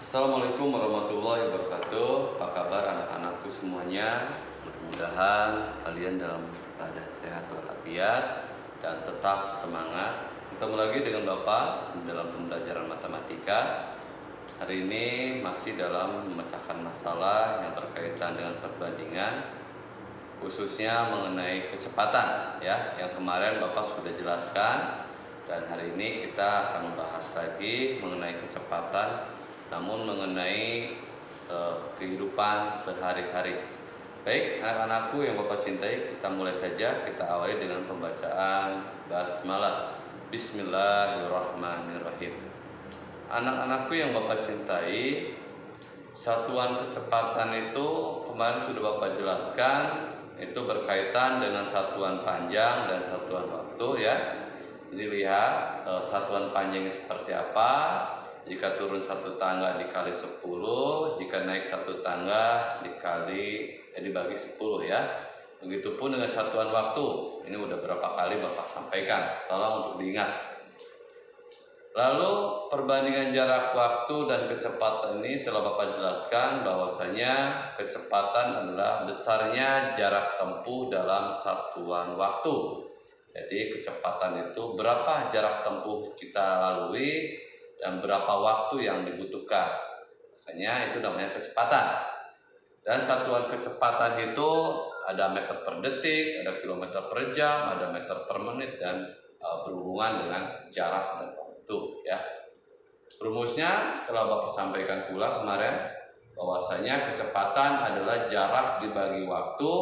Assalamualaikum warahmatullahi wabarakatuh. Apa kabar anak-anakku semuanya? Mudah-mudahan kalian dalam keadaan sehat walafiat dan tetap semangat. Ketemu lagi dengan Bapak dalam pembelajaran matematika. Hari ini masih dalam memecahkan masalah yang berkaitan dengan perbandingan, khususnya mengenai kecepatan ya. Yang kemarin Bapak sudah jelaskan, dan hari ini kita akan membahas lagi mengenai kecepatan, namun mengenai kehidupan sehari-hari. Baik, anak-anakku yang Bapak cintai, kita mulai saja. Kita awali dengan pembacaan basmalah. Bismillahirrahmanirrahim. Anak-anakku yang Bapak cintai, satuan kecepatan itu kemarin sudah Bapak jelaskan, itu berkaitan dengan satuan panjang dan satuan waktu ya. Jadi lihat satuan panjangnya seperti apa. Jika turun satu tangga dikali 10, jika naik satu tangga dibagi 10 ya. Begitupun dengan satuan waktu. Ini udah berapa kali Bapak sampaikan, tolong untuk diingat. Lalu perbandingan jarak waktu dan kecepatan ini telah Bapak jelaskan bahwasanya kecepatan adalah besarnya jarak tempuh dalam satuan waktu. Jadi kecepatan itu berapa jarak tempuh kita lalui dan berapa waktu yang dibutuhkan. Makanya itu namanya kecepatan. Dan satuan kecepatan itu ada meter per detik, ada kilometer per jam, ada meter per menit, dan berhubungan dengan jarak dan waktu ya. Rumusnya telah Bapak sampaikan pula kemarin, bahwasanya kecepatan adalah jarak dibagi waktu,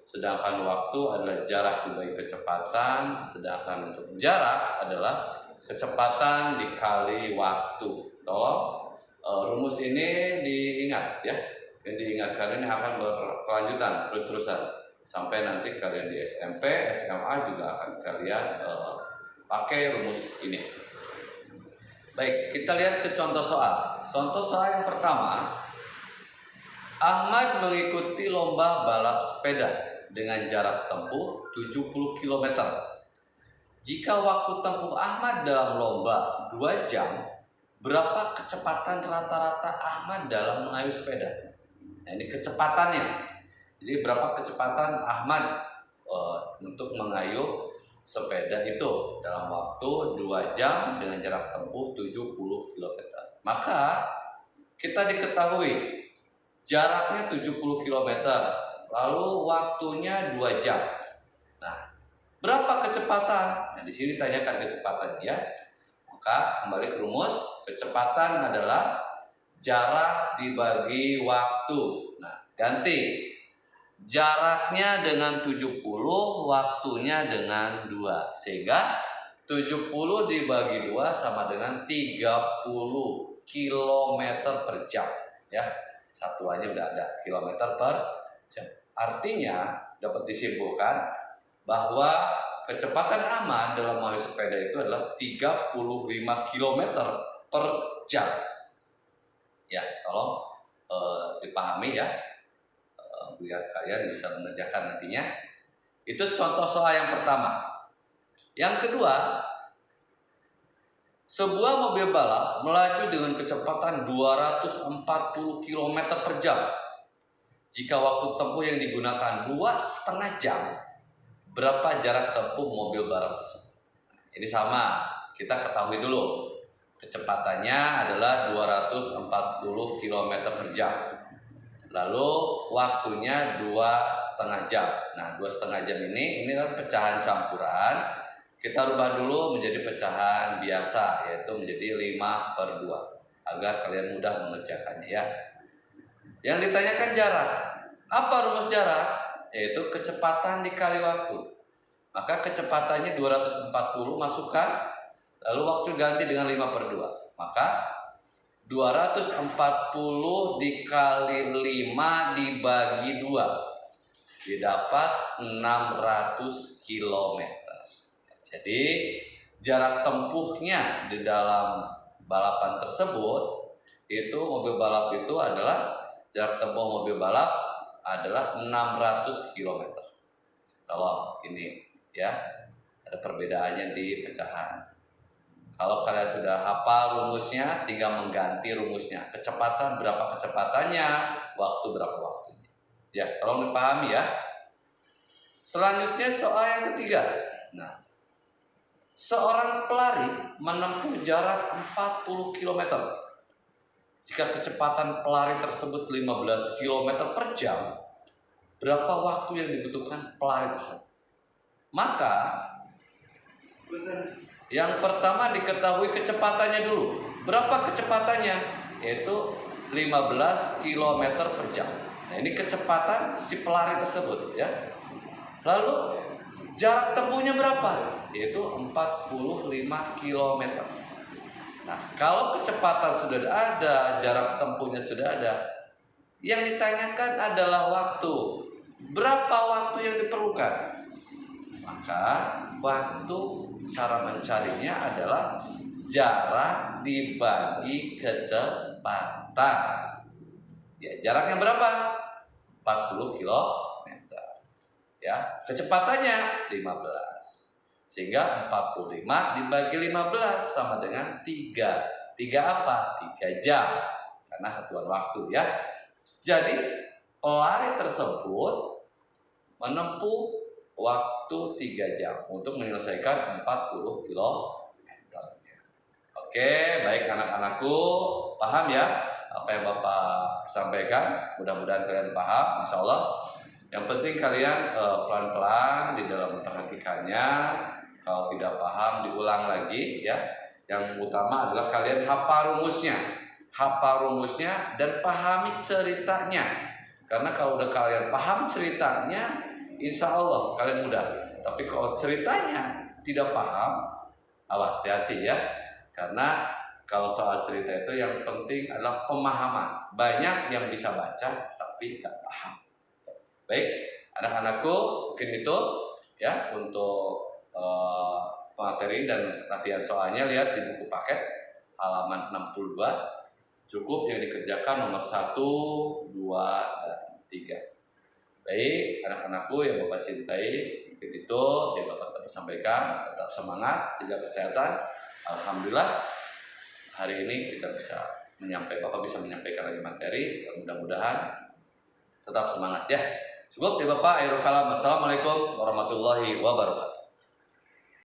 sedangkan waktu adalah jarak dibagi kecepatan, sedangkan untuk jarak adalah kecepatan dikali waktu. Tolong rumus ini diingat ya. Yang diingatkan ini akan berkelanjutan terus-terusan sampai nanti kalian di SMP, SMA juga akan kalian pakai rumus ini. Baik, kita lihat ke contoh soal. Contoh soal yang pertama, Ahmad mengikuti lomba balap sepeda dengan jarak tempuh 70 km. Jika waktu tempuh Ahmad dalam lomba 2 jam, berapa kecepatan rata-rata Ahmad dalam mengayuh sepeda? Nah, ini kecepatannya. Jadi berapa kecepatan Ahmad untuk mengayuh sepeda itu dalam waktu 2 jam dengan jarak tempuh 70 km. Maka kita diketahui jaraknya 70 km, lalu waktunya 2 jam. Nah, berapa kecepatan? Nah, di sini ditanyakan kecepatan ya. Maka kembali ke rumus, kecepatan adalah jarak dibagi waktu. Nah, ganti. Jaraknya dengan 70, waktunya dengan 2. Sehingga 70 dibagi 2 sama dengan 30 km per jam ya. Satuannya udah ada, kilometer per jam. Artinya dapat disimpulkan bahwa kecepatan Ahmad dalam mengayuh sepeda itu adalah 35 km per jam. Ya, tolong dipahami ya, biar kalian bisa mengerjakan nantinya. Itu contoh soal yang pertama. Yang kedua, sebuah mobil balap melaju dengan kecepatan 240 km per jam. Jika waktu tempuh yang digunakan 2,5 jam, berapa jarak tempuh mobil balap tersebut? Ini sama, kita ketahui dulu. Kecepatannya adalah 240 km per jam. Lalu waktunya 2,5 jam. Nah, 2,5 jam ini adalah pecahan campuran. Kita rubah dulu menjadi pecahan biasa, yaitu menjadi 5/2 agar kalian mudah mengerjakannya ya. Yang ditanyakan jarak. Apa rumus jarak? Yaitu kecepatan dikali waktu. Maka kecepatannya 240 masukkan, lalu waktu ganti dengan 5/2. Maka 240 dikali 5 dibagi 2 didapat 600 km. Jadi jarak tempuhnya di dalam balapan tersebut itu mobil balap itu adalah jarak tempuh mobil balap adalah 600 km. Tolong ini ya, ada perbedaannya di pecahan. Kalau kalian sudah hafal rumusnya, tinggal mengganti rumusnya. Kecepatan berapa kecepatannya, waktu berapa waktunya. Ya, tolong dipahami ya. Selanjutnya soal yang ketiga. Nah, seorang pelari menempuh jarak 40 km. Jika kecepatan pelari tersebut 15 km per jam, berapa waktu yang dibutuhkan pelari tersebut? Maka yang pertama diketahui kecepatannya dulu. Berapa kecepatannya? Yaitu 15 km per jam. Nah, ini kecepatan si pelari tersebut ya. Lalu jarak tempuhnya berapa? Yaitu 45 km. Nah, kalau kecepatan sudah ada, jarak tempuhnya sudah ada, yang ditanyakan adalah waktu. Berapa waktu yang diperlukan? Maka waktu cara mencarinya adalah jarak dibagi kecepatan. Ya, jaraknya berapa? 40 km. Ya, kecepatannya 15. Sehingga 45 dibagi 15 sama dengan 3. 3 apa? 3 jam. Karena satuan waktu ya. Jadi pelari tersebut menempuh waktu 3 jam untuk menyelesaikan 40 km. Oke, baik anak-anakku, paham ya apa yang Bapak sampaikan? Mudah-mudahan kalian paham, insya Allah. Yang penting kalian pelan-pelan di dalam memperhatikannya. Kalau tidak paham diulang lagi ya. Yang utama adalah kalian hafal rumusnya dan pahami ceritanya. Karena kalau udah kalian paham ceritanya, insya Allah kalian mudah. Tapi kalau ceritanya tidak paham, awas, hati-hati ya. Karena kalau soal cerita itu yang penting adalah pemahaman. Banyak yang bisa baca tapi tidak paham. Baik, anak-anakku, mungkin itu ya untuk materi dan latihan soalnya. Lihat di buku paket halaman 62. Cukup yang dikerjakan nomor 1, 2, dan 3. Baik, anak-anakku yang Bapak cintai, mungkin itu yang Bapak tetap sampaikan. Tetap semangat, jaga kesehatan. Alhamdulillah hari ini kita Bapak bisa menyampaikan lagi materi. Mudah-mudahan tetap semangat ya. Cukup ya Bapak. Akhirul kalam. Assalamualaikum warahmatullahi wabarakatuh.